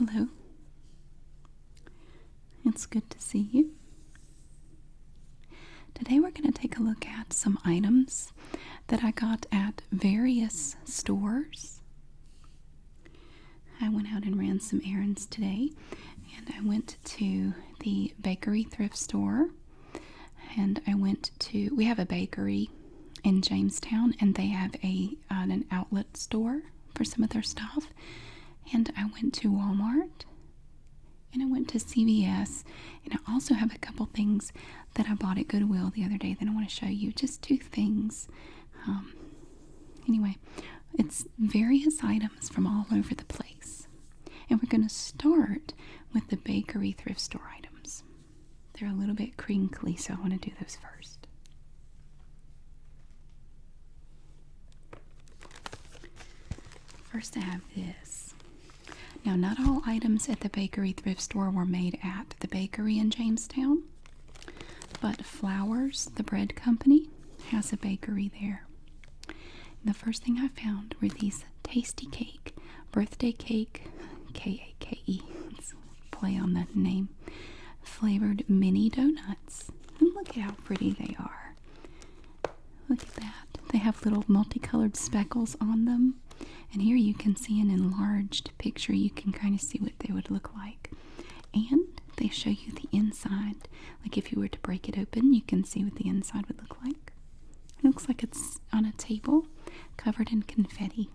Hello. It's good to see you. Today we're going to take a look at some items that I got at various stores. I went out and ran some errands today, and I went to the bakery thrift store, and we have a bakery in Jamestown, and they have an outlet store for some of their stuff. And I went to Walmart, and I went to CVS, and I also have a couple things that I bought at Goodwill the other day that I want to show you. Just two things. Anyway, it's various items from all over the place. And we're going to start with the bakery thrift store items. They're a little bit crinkly, so I want to do those first. First I have this. Now, not all items at the bakery thrift store were made at the bakery in Jamestown, but Flowers, the bread company, has a bakery there. And the first thing I found were these Tasty Cake, birthday cake, K-A-K-E, let's play on the name, flavored mini donuts. And look at how pretty they are. Look at that. They have little multicolored speckles on them. And here you can see an enlarged picture. You can kind of see what they would look like. And they show you the inside. Like if you were to break it open, you can see what the inside would look like. It looks like it's on a table covered in confetti.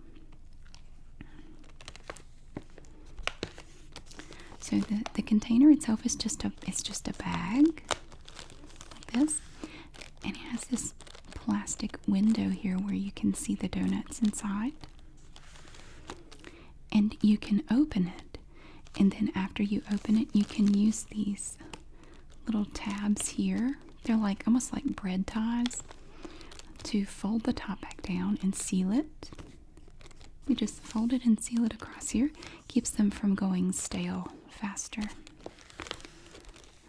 So the container itself is just a bag like this. And it has this plastic window here where you can see the donuts inside. And you can open it, and then after you open it, you can use these little tabs here. They're almost like bread ties to fold the top back down and seal it. You just fold it and seal it across here. Keeps them from going stale faster.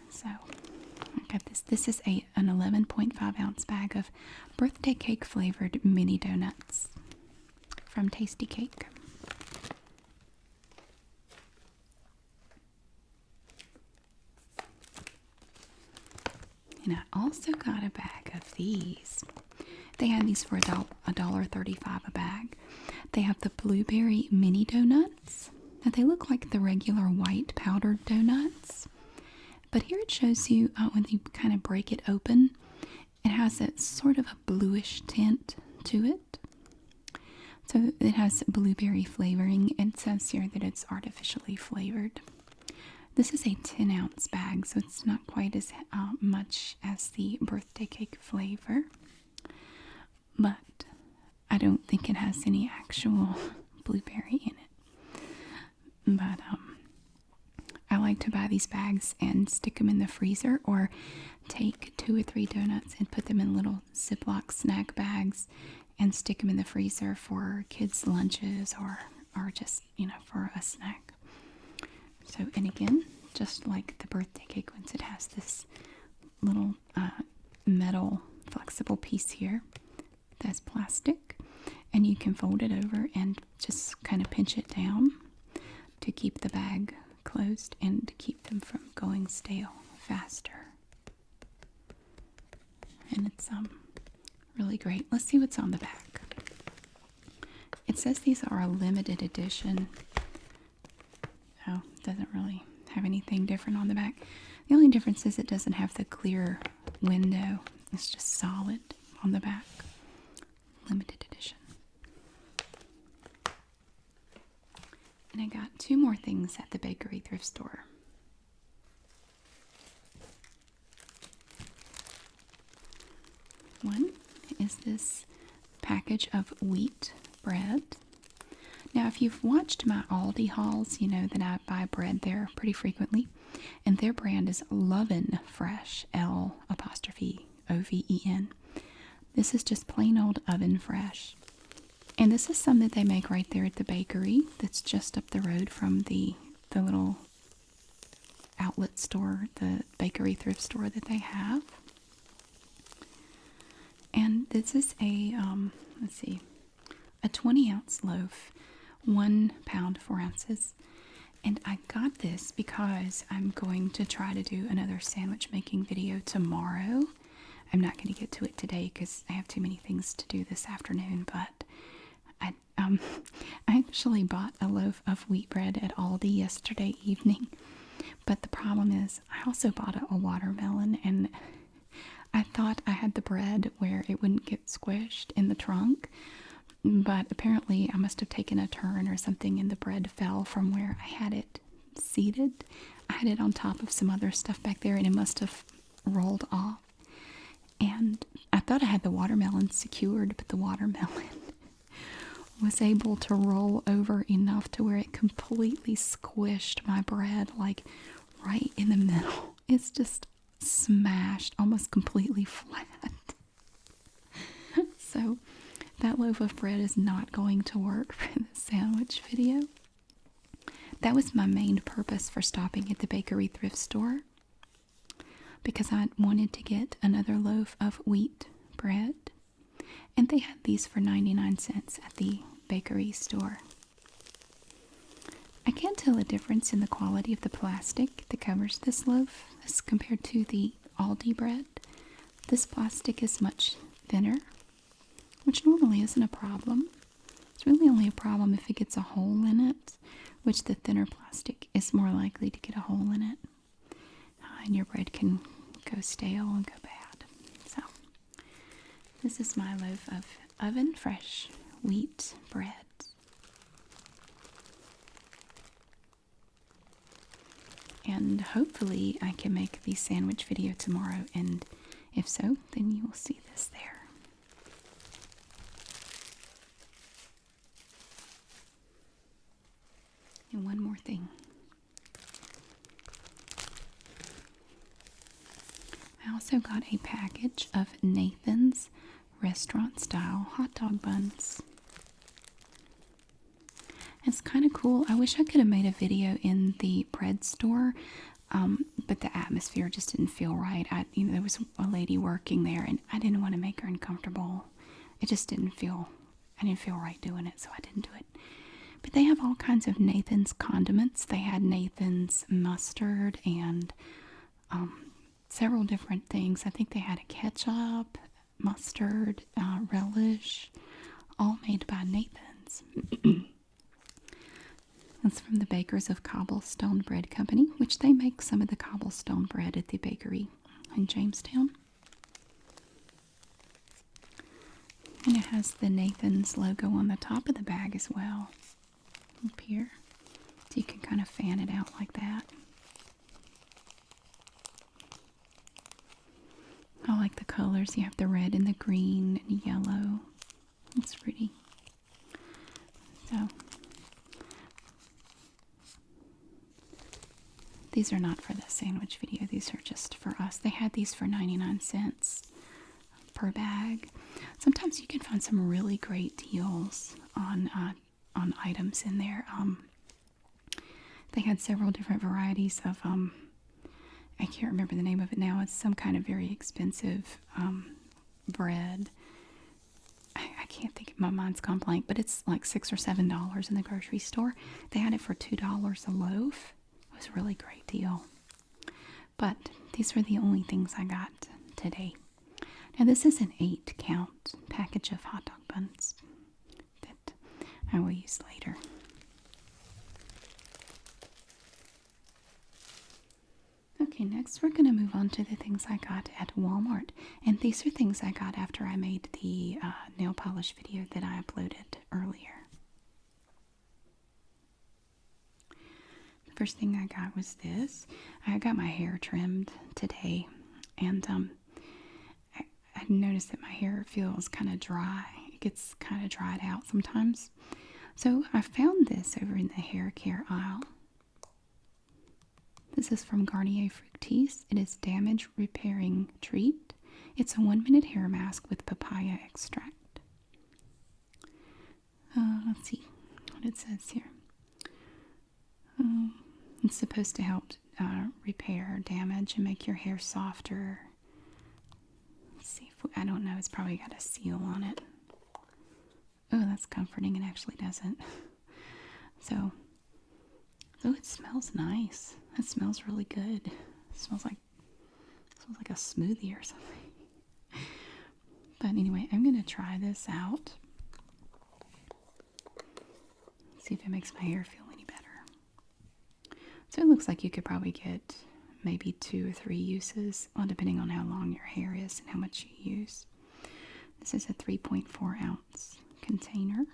So I got this. This is an 11.5 ounce bag of birthday cake flavored mini donuts from Tasty Cake. And I also got a bag of these. They had these for $1.35 a bag. They have the blueberry mini donuts. Now they look like the regular white powdered donuts. But here it shows you when you kind of break it open, it has a sort of a bluish tint to it. So it has blueberry flavoring. It says here that it's artificially flavored. This is a 10 ounce bag, so it's not quite as much as the birthday cake flavor. But I don't think it has any actual blueberry in it. But I like to buy these bags and stick them in the freezer, or take 2 or 3 donuts and put them in little Ziploc snack bags and stick them in the freezer for kids' lunches or just, for a snack. So, and again, just like the birthday cake ones, it has this little metal flexible piece here that's plastic, and you can fold it over and just kind of pinch it down to keep the bag closed and to keep them from going stale faster. And it's really great. Let's see what's on the back. It says these are a limited edition. Oh, it doesn't really have anything different on the back. The only difference is it doesn't have the clear window. It's just solid on the back. Limited edition. And I got 2 more things at the bakery thrift store. One is this package of wheat bread. Now, if you've watched my Aldi hauls, you know that I buy bread there pretty frequently. And their brand is Lovin' Fresh, L''OVEN. This is just plain old oven fresh. And this is some that they make right there at the bakery that's just up the road from the little outlet store, the bakery thrift store that they have. And this is a 20 ounce loaf, 1 pound, 4 ounces. And I got this because I'm going to try to do another sandwich making video tomorrow. I'm not going to get to it today because I have too many things to do this afternoon, but I actually bought a loaf of wheat bread at Aldi yesterday evening. But the problem is I also bought a watermelon, and I thought I had the bread where it wouldn't get squished in the trunk. But apparently I must have taken a turn or something and the bread fell from where I had it seated. I had it on top of some other stuff back there and it must have rolled off. And I thought I had the watermelon secured, but the watermelon was able to roll over enough to where it completely squished my bread, like right in the middle. It's just smashed, almost completely flat. So that loaf of bread is not going to work for the sandwich video. That was my main purpose for stopping at the bakery thrift store, because I wanted to get another loaf of wheat bread. And they had these for 99 cents at the bakery store. I can't tell a difference in the quality of the plastic that covers this loaf as compared to the Aldi bread. This plastic is much thinner, which normally isn't a problem. It's really only a problem if it gets a hole in it, which the thinner plastic is more likely to get a hole in it. And your bread can go stale and go bad. So, this is my loaf of oven fresh wheat bread. And hopefully I can make the sandwich video tomorrow, and if so, then you will see this there. And one more thing. I also got a package of Nathan's restaurant-style hot dog buns. It's kind of cool. I wish I could have made a video in the bread store, but the atmosphere just didn't feel right. There was a lady working there, and I didn't want to make her uncomfortable. It just didn't feel, I didn't feel right doing it, so I didn't do it. But they have all kinds of Nathan's condiments. They had Nathan's mustard and several different things. I think they had a ketchup, mustard, relish, all made by Nathan's. That's from the Bakers of Cobblestone Bread Company, which they make some of the cobblestone bread at the bakery in Jamestown. And it has the Nathan's logo on the top of the bag as well, up here. So you can kind of fan it out like that. I like the colors. You have the red and the green and yellow. It's pretty. So, these are not for the sandwich video. These are just for us. They had these for 99 cents per bag. Sometimes you can find some really great deals on items in there. They had several different varieties of I can't remember the name of it now. It's some kind of very expensive bread. I can't think. My mind's gone blank, but it's like $6 or $7 in the grocery store. They had it for $2 a loaf. It was a really great deal. But these were the only things I got today. Now this is an 8-count package of hot dog buns that I will use later. Okay, next we're going to move on to the things I got at Walmart. And these are things I got after I made the nail polish video that I uploaded earlier. The first thing I got was this. I got my hair trimmed today. And I noticed that my hair feels kind of dry. It gets kind of dried out sometimes. So I found this over in the hair care aisle. This is from Garnier Fructis. It is Damage Repairing Treat. It's a 1-minute hair mask with papaya extract. Let's see what it says here. It's supposed to help repair damage and make your hair softer. Let's see. I don't know. It's probably got a seal on it. Oh, that's comforting. It actually doesn't. So Oh, it smells nice. It smells really good. It smells like a smoothie or something. But anyway, I'm going to try this out. See if it makes my hair feel any better. So it looks like you could probably get maybe 2 or 3 uses, well, depending on how long your hair is and how much you use. This is a 3.4 ounce container.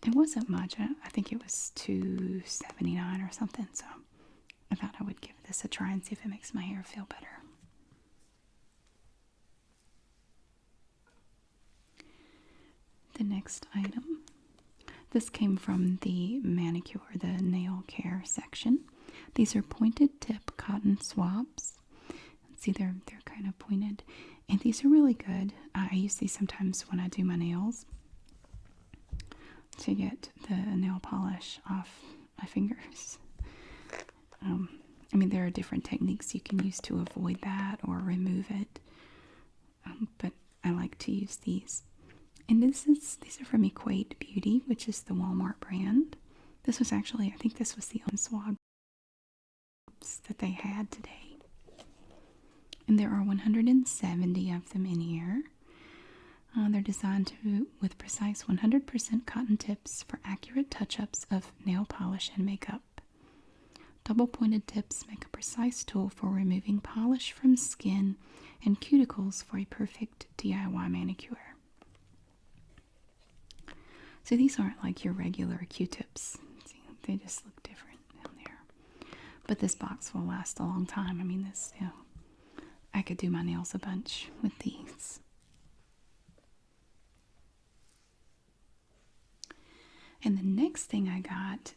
It wasn't much. I think it was $2.79 or something. So I thought I would give this a try and see if it makes my hair feel better. The next item. This came from the nail care section. These are pointed tip cotton swabs. See, they're kind of pointed. And these are really good. I use these sometimes when I do my nails to get the nail polish off my fingers. I mean, there are different techniques you can use to avoid that or remove it. But I like to use these. And these are from Equate Beauty, which is the Walmart brand. This was actually, I think this was the only swabs that they had today. And there are 170 of them in here. They're designed with precise 100% cotton tips for accurate touch-ups of nail polish and makeup. Double-pointed tips make a precise tool for removing polish from skin and cuticles for a perfect DIY manicure. So these aren't like your regular Q-tips. See, they just look different down there. But this box will last a long time. I mean, this, I could do my nails a bunch with these. And the next thing I got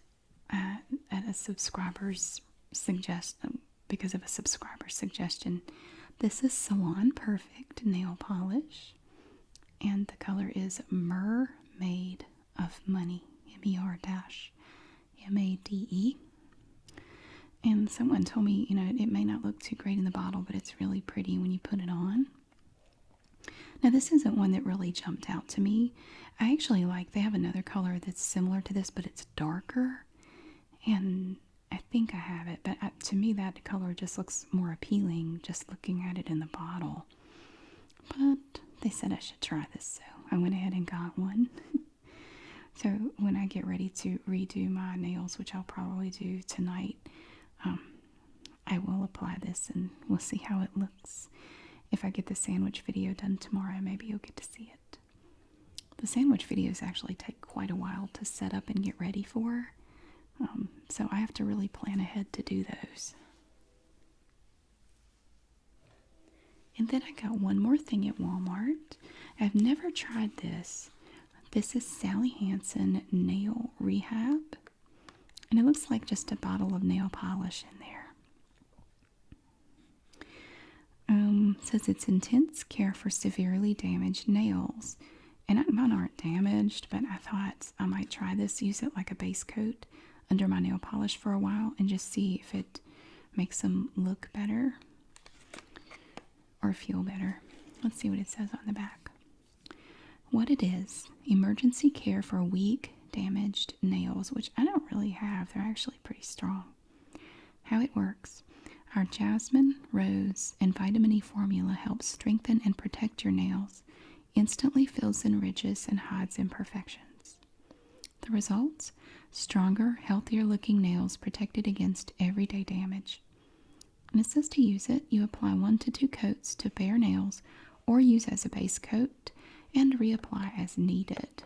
at a subscriber's suggestion, because of a subscriber's suggestion, this is Salon Perfect nail polish, and the color is Mermaid of Money, MER-MADE. And someone told me, it may not look too great in the bottle, but it's really pretty when you put it on. Now, this isn't one that really jumped out to me. I actually they have another color that's similar to this, but it's darker. And I think I have it, but to me that color just looks more appealing just looking at it in the bottle. But they said I should try this, so I went ahead and got one. So when I get ready to redo my nails, which I'll probably do tonight, I will apply this and we'll see how it looks. If I get the sandwich video done tomorrow, maybe you'll get to see it. The sandwich videos actually take quite a while to set up and get ready for. So I have to really plan ahead to do those. And then I got one more thing at Walmart. I've never tried this. This is Sally Hansen Nail Rehab. And it looks like just a bottle of nail polish in there. Says it's intense care for severely damaged nails. And mine aren't damaged, but I thought I might try this, use it like a base coat under my nail polish for a while and just see if it makes them look better or feel better. Let's see what it says on the back. What it is: emergency care for weak, damaged nails, which I don't really have. They're actually pretty strong. How it works: our jasmine, rose, and vitamin E formula helps strengthen and protect your nails, instantly fills in ridges and hides imperfections. The results: stronger, healthier looking nails protected against everyday damage. And it says to use it, you apply 1 to 2 coats to bare nails or use as a base coat and reapply as needed.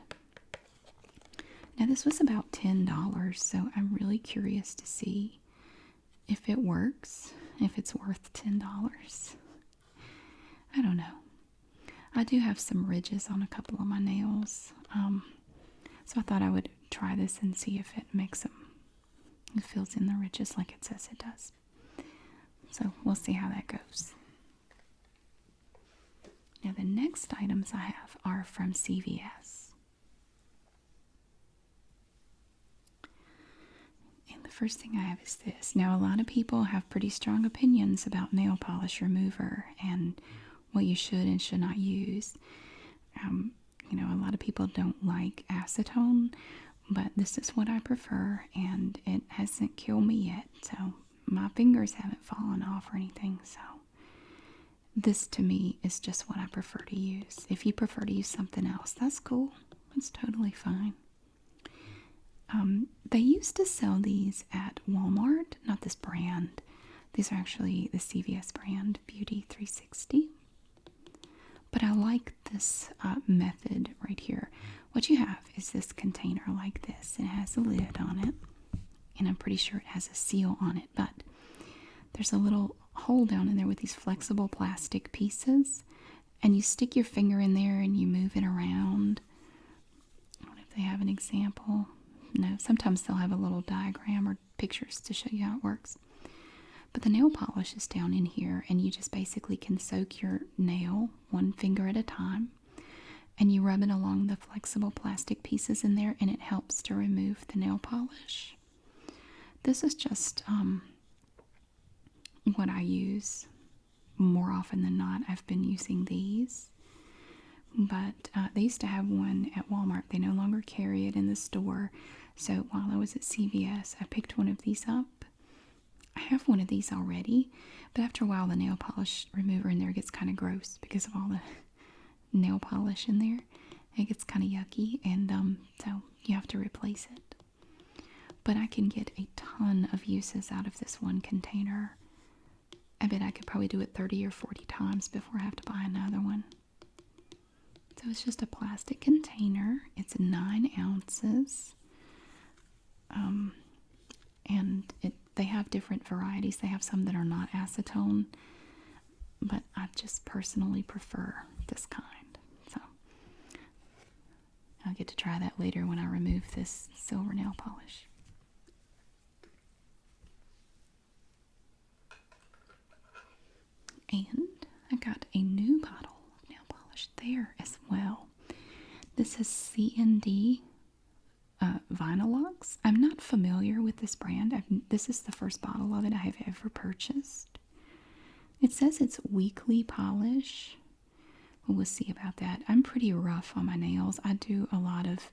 Now this was about $10, so I'm really curious to see if it works, if it's worth $10. I don't know. I do have some ridges on a couple of my nails, so I thought I would try this and see if it makes them, it fills in the ridges like it says it does. So we'll see how that goes. Now the next items I have are from CVS. And the first thing I have is this. Now a lot of people have pretty strong opinions about nail polish remover and what you should and should not use. A lot of people don't like acetone, But this is what I prefer, and it hasn't killed me yet. So my fingers haven't fallen off or anything. So this to me is just what I prefer to use. If you prefer to use something else, that's cool. It's totally fine. They used to sell these at Walmart, not this brand. These are actually the CVS brand, Beauty 360. But I like this method right here. What you have is this container like this. It has a lid on it, and I'm pretty sure it has a seal on it. But there's a little hole down in there with these flexible plastic pieces, and you stick your finger in there and you move it around. I don't know if they have an example. No, sometimes they'll have a little diagram or pictures to show you how it works. But the nail polish is down in here, and you just basically can soak your nail one finger at a time, and you rub it along the flexible plastic pieces in there, and it helps to remove the nail polish. This is just what I use more often than not. I've been using these, but they used to have one at Walmart. They no longer carry it in the store. So while I was at CVS, I picked one of these up. I have one of these already, but after a while the nail polish remover in there gets kind of gross because of all the nail polish in there. It gets kind of yucky, and so you have to replace it. But I can get a ton of uses out of this one container. I bet I could probably do it 30 or 40 times before I have to buy another one. So it's just a plastic container. It's 9 ounces. And they have different varieties. They have some that are not acetone, but I just personally prefer this kind. So I'll get to try that later when I remove this silver nail polish. And I got a new bottle of nail polish there as well. This is C&D Vinylox. I'm not familiar with this brand. This is the first bottle of it I have ever purchased. It says it's weekly polish. We'll see about that. I'm pretty rough on my nails. I do a lot of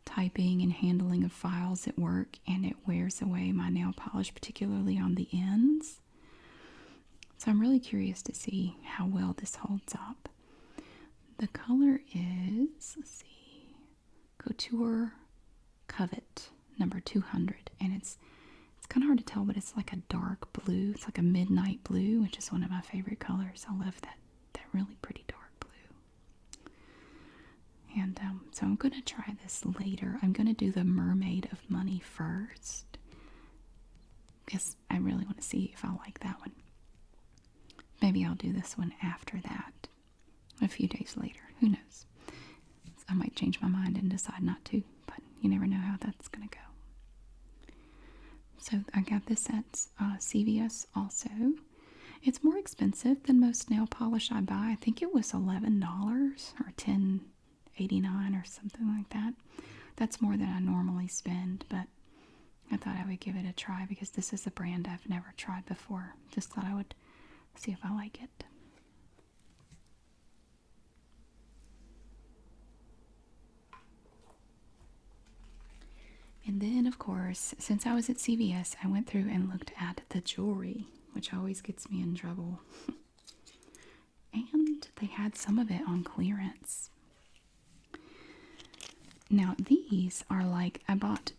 typing and handling of files at work, and it wears away my nail polish, particularly on the ends. So I'm really curious to see how well this holds up. The color is, let's see, Couture Covet number 200, and it's kind of hard to tell, but it's like a dark blue. It's like a midnight blue, which is one of my favorite colors. I love that really pretty dark blue. And so I'm going to try this later. I'm going to do the Mermaid of Money first, because I really want to see if I like that one. Maybe I'll do this one after that, a few days later. Who knows? I might change my mind and decide not to, but you never know how that's going to go. So I got this at CVS also. It's more expensive than most nail polish I buy. I think it was $11 or $10.89 or something like that. That's more than I normally spend, but I thought I would give it a try because this is a brand I've never tried before. Just thought I would see if I like it. And then, of course, since I was at CVS, I went through and looked at the jewelry, which always gets me in trouble. And they had some of it on clearance. Now, these are like, I bought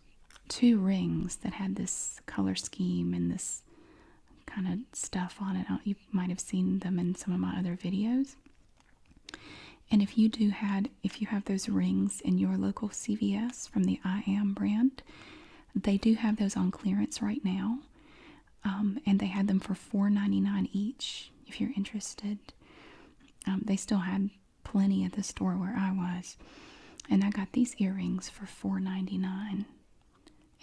2 rings that had this color scheme and this kind of stuff on it. You might have seen them in some of my other videos. And if you have those rings in your local CVS from the I Am brand, they do have those on clearance right now. And they had them for $4.99 each, if you're interested. They still had plenty at the store where I was. And I got these earrings for $4.99.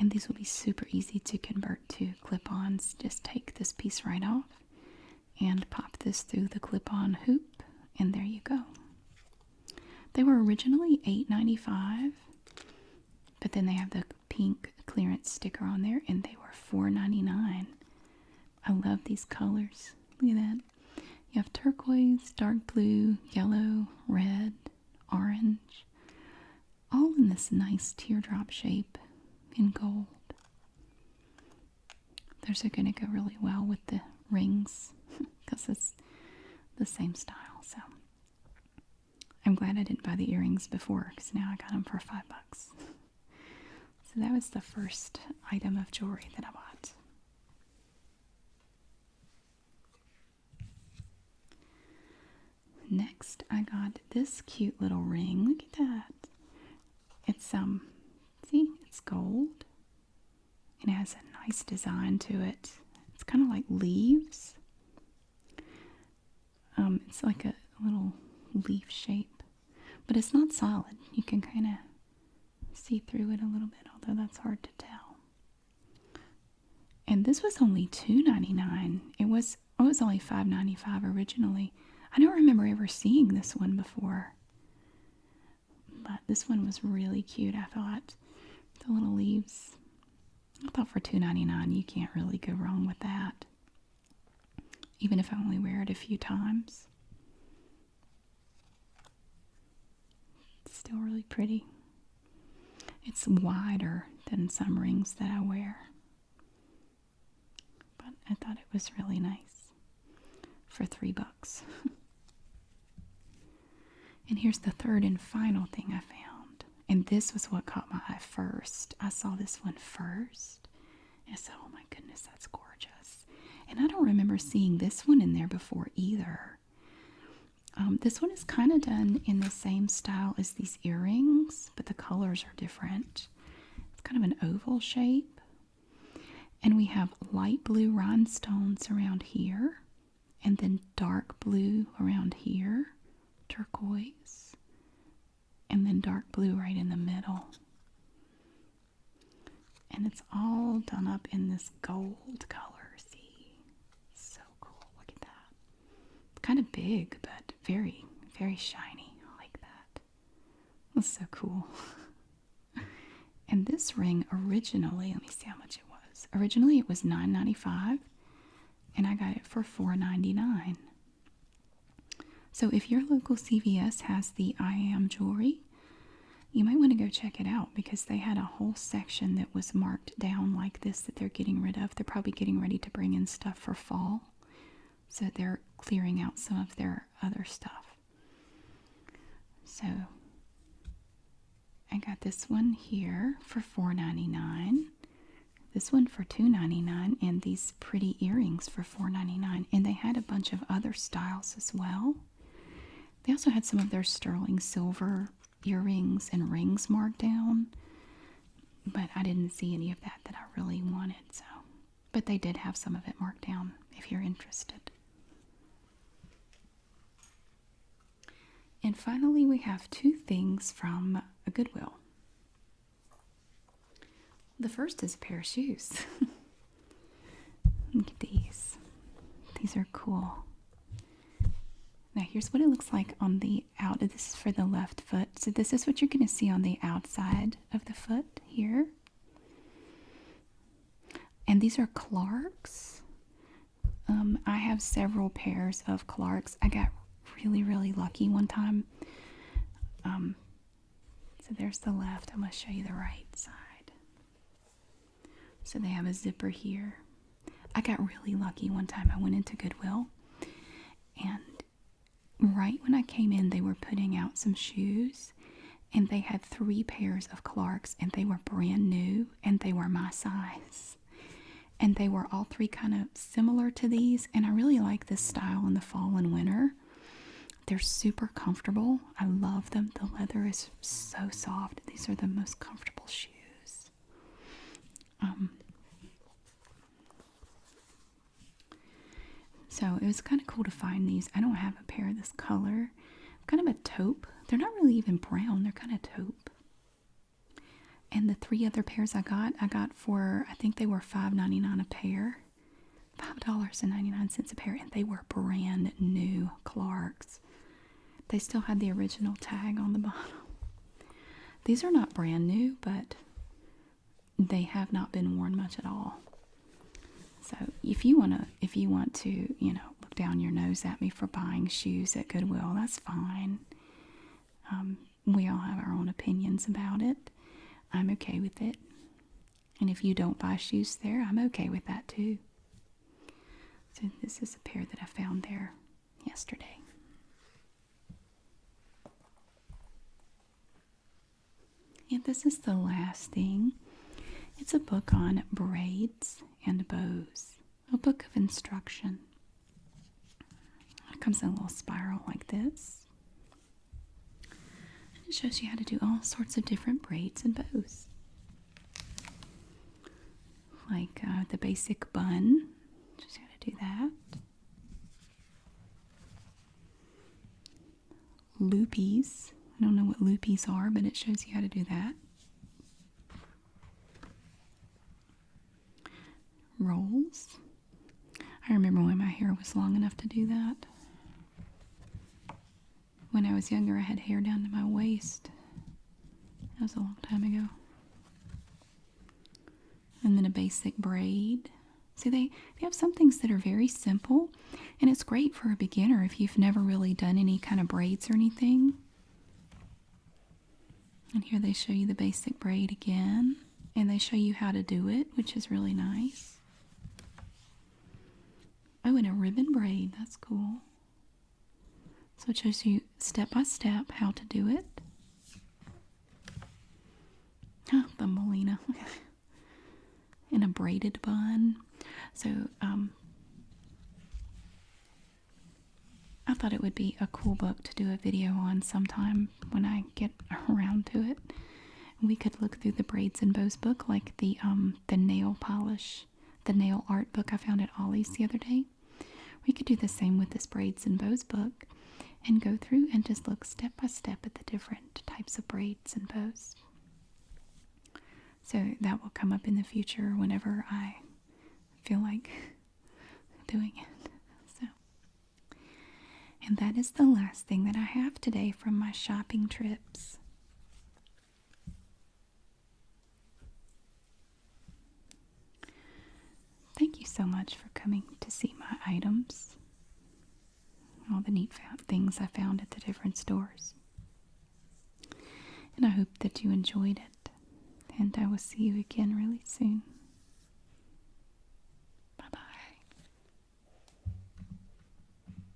And these will be super easy to convert to clip-ons. Just take this piece right off and pop this through the clip-on hoop, and there you go. They were originally $8.95, but then they have the pink clearance sticker on there, and they were $4.99. I love these colors. Look at that. You have turquoise, dark blue, yellow, red, orange. all in this nice teardrop shape in gold. Those are going to go really well with the rings because it's the same style. So I'm glad I didn't buy the earrings before because now I got them for $5. So that was the first item of jewelry that I bought. Next, I got this cute little ring. Look at that. It's see, it's gold. And it has a nice design to it. It's kind of like leaves. It's like a little leaf shape, but it's not solid. You can kind of see through it a little bit, although that's hard to tell. And this was only $2.99. It was only $5.95 originally. I don't remember ever seeing this one before, but this one was really cute. I thought the little leaves. I thought for $2.99 you can't really go wrong with that, even if I only wear it a few times. It's still really pretty. It's wider than some rings that I wear, but I thought it was really nice for $3. And here's the third and final thing I found. And this was what caught my eye first. I saw this one first. And I said, oh my goodness, that's gorgeous. And I don't remember seeing this one in there before either. This one is kind of done in the same style as these earrings, but the colors are different. It's kind of an oval shape. And we have light blue rhinestones around here, and then dark blue around here, turquoise, and then dark blue right in the middle. And it's all done up in this gold color. See? So cool. Look at that. It's kind of big, but very, very shiny. I like that. That's so cool. And this ring originally, let me see how much it was. Originally it was $9.95, and I got it for $4.99. So if your local CVS has the I Am jewelry, you might want to go check it out because they had a whole section that was marked down like this that they're getting rid of. They're probably getting ready to bring in stuff for fall. So they're clearing out some of their other stuff. So I got this one here for $4.99. This one for $2.99, and these pretty earrings for $4.99. And they had a bunch of other styles as well. They also had some of their sterling silver earrings and rings marked down, but I didn't see any of that I really wanted. So, but they did have some of it marked down if you're interested. And finally, we have two things from Goodwill. The first is a pair of shoes. Look at these. These are cool. Now here's what it looks like on the out. This is for the left foot. So this is what you're going to see on the outside of the foot here. And these are Clarks. I have several pairs of Clarks. I got really, really lucky one time. So there's the left. I'm going to show you the right side. So they have a zipper here. I got really lucky one time. I went into Goodwill, and right when I came in, they were putting out some shoes, and they had 3 pairs of Clarks, and they were brand new, and they were my size. And they were all 3 kind of similar to these, and I really like this style in the fall and winter. They're super comfortable. I love them. The leather is so soft. These are the most comfortable shoes. So it was kind of cool to find these. I don't have a pair of this color. Kind of a taupe. They're not really even brown. They're kind of taupe. And the 3 other pairs I got for, I think they were $5.99 a pair. $5.99 a pair. And they were brand new Clarks. They still had the original tag on the bottom. These are not brand new, but they have not been worn much at all. So if you want to, look down your nose at me for buying shoes at Goodwill, that's fine. we all have our own opinions about it. I'm okay with it. And if you don't buy shoes there, I'm okay with that too. So this is a pair that I found there yesterday. And this is the last thing. It's a book on braids and bows. A book of instruction. It comes in a little spiral like this. And it shows you how to do all sorts of different braids and bows. Like the basic bun. Just how to do that. Loopies. I don't know what loopies are, but it shows you how to do that. Rolls. I remember when my hair was long enough to do that. When I was younger, I had hair down to my waist. That was a long time ago. And then a basic braid. See, they have some things that are very simple, and it's great for a beginner if you've never really done any kind of braids or anything. And here they show you the basic braid again, and they show you how to do it, which is really nice. Oh, and a ribbon braid. That's cool. So it shows you step by step how to do it. Oh, Thumbelina. In a braided bun. So, I thought it would be a cool book to do a video on sometime when I get around to it. We could look through the braids and bows book, like the nail polish, the nail art book I found at Ollie's the other day. We could do the same with this braids and bows book and go through and just look step by step at the different types of braids and bows. So that will come up in the future whenever I feel like doing it. So, and that is the last thing that I have today from my shopping trips. Thank you so much for coming to see my items. All the neat things I found at the different stores. And I hope that you enjoyed it. And I will see you again really soon.